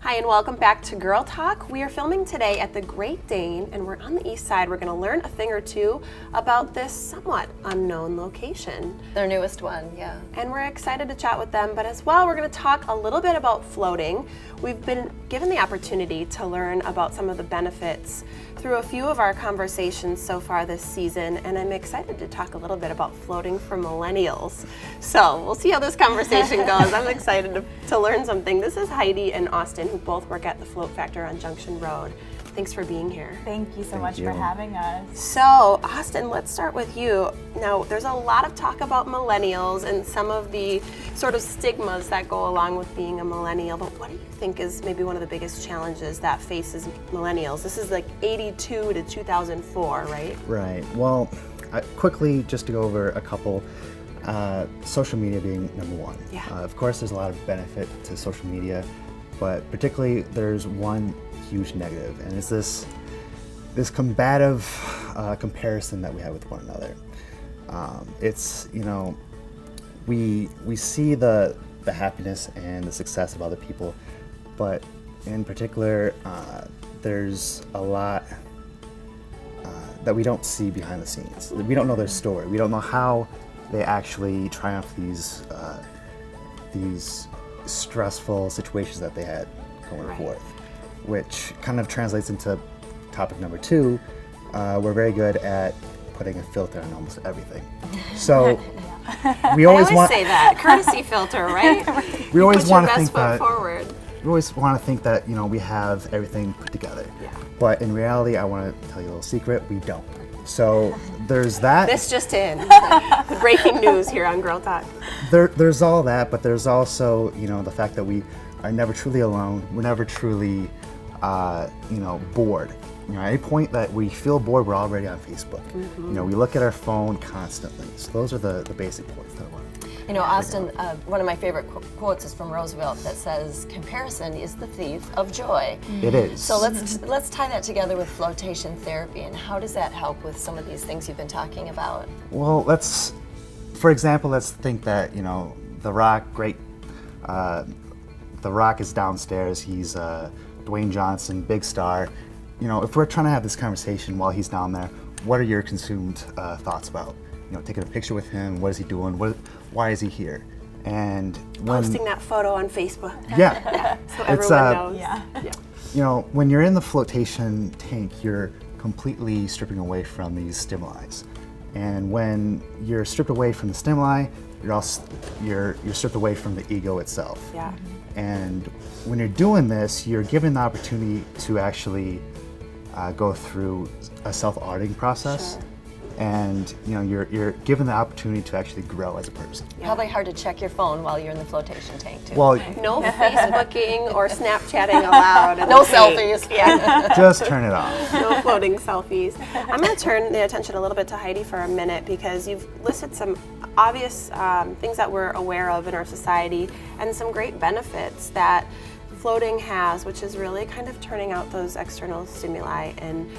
Hi and welcome back to Girl Talk. We are filming today at the Great Dane and we're on the east side. We're going to learn a thing or two about this somewhat unknown location. Their newest one, yeah. And we're excited to chat with them, but as well we're going to talk a little bit about floating. We've been given the opportunity to learn about some of the benefits through a few of our conversations so far this season, and I'm excited to talk a little bit about floating for millennials. So we'll see how this conversation goes. I'm excited to learn something. This is Heidi and Austin, who both work at the Float Factor on Junction Road. Thanks for being here. Thank you so much for having us. So, Austin, let's start with you. Now, there's a lot of talk about millennials and some of the sort of stigmas that go along with being a millennial, but what do you think is maybe one of the biggest challenges that faces millennials? This is like 82 to 2004, right? Right. Well, quickly, just to go over a couple, social media being number one. Yeah. Of course, there's a lot of benefit to social media, but particularly there's one huge negative, and it's this combative comparison that we have with one another. It's, you know, we see the happiness and the success of other people, but in particular, there's a lot that we don't see behind the scenes. We don't know their story. We don't know how they actually triumph these stressful situations that they had going forth, which kind of translates into topic number two. We're very good at putting a filter on almost everything. So we always say that courtesy filter, right? We always want to put your think best that. foot forward. We always want to think that, you know, we have everything put together. Yeah. But in reality, I want to tell you a little secret: we don't. So there's that. This just in. Breaking news here on Girl Talk. There's all that, but there's also, you know, the fact that we are never truly alone. We're never truly, you know, bored. You know, at any point that we feel bored, we're already on Facebook. You know, we look at our phone constantly. So those are the basic points that I want. You know, Austin, one of my favorite quotes is from Roosevelt that says, "Comparison is the thief of joy." It is. So let's tie that together with flotation therapy, and how does that help with some of these things you've been talking about? Well, for example, let's think that, you know, The Rock, The Rock is downstairs. He's Dwayne Johnson, big star. You know, if we're trying to have this conversation while he's down there, what are your consumed thoughts about? You know, taking a picture with him. What is he doing? Why is he here? And Posting that photo on Facebook. Yeah. So everyone knows. Yeah. You know, when you're in the flotation tank, you're completely stripping away from these stimuli. And when you're stripped away from the stimuli, you're stripped away from the ego itself. Yeah. And when you're doing this, you're given the opportunity to actually go through a self-auditing process. Sure. And, you know, you're given the opportunity to actually grow as a person. Probably hard to check your phone while you're in the flotation tank, too. Well, No Facebooking or Snapchatting allowed. no selfies. Yeah. just turn it off. No floating selfies. I'm going to turn the attention a little bit to Heidi for a minute because you've listed some obvious things that we're aware of in our society and some great benefits that floating has, which is really kind of turning out those external stimuli and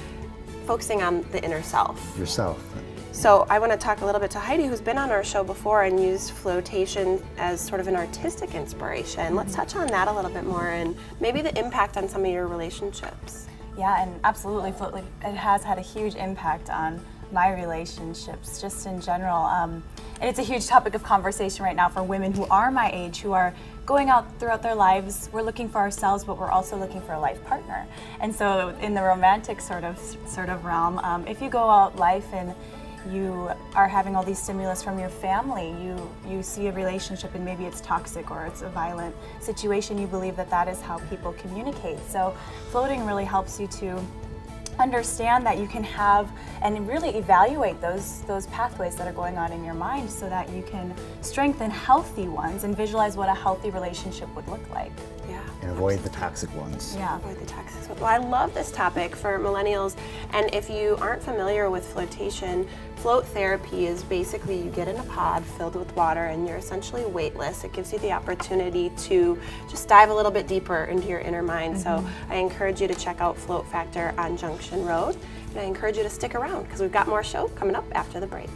focusing on the inner self. Yourself. So I want to talk a little bit to Heidi, who's been on our show before and used flotation as sort of an artistic inspiration. Let's touch on that a little bit more and maybe the impact on some of your relationships. Yeah, and absolutely, it has had a huge impact on my relationships, just in general. And it's a huge topic of conversation right now for women who are my age, who are going out throughout their lives. We're looking for ourselves, but we're also looking for a life partner. And so in the romantic sort of realm, if you go out life and you are having all these stimulus from your family, you see a relationship and maybe it's toxic or it's a violent situation, you believe that is how people communicate. So floating really helps you to understand that you can have and really evaluate those pathways that are going on in your mind so that you can strengthen healthy ones and visualize what a healthy relationship would look like. Yeah. And avoid the toxic ones. Yeah. Avoid the toxic. Well, I love this topic for millennials. And if you aren't familiar with flotation, float therapy is basically you get in a pod filled with water and you're essentially weightless. It gives you the opportunity to just dive a little bit deeper into your inner mind. So I encourage you to check out Float Factor on Junction Road. And I encourage you to stick around because we've got more show coming up after the break.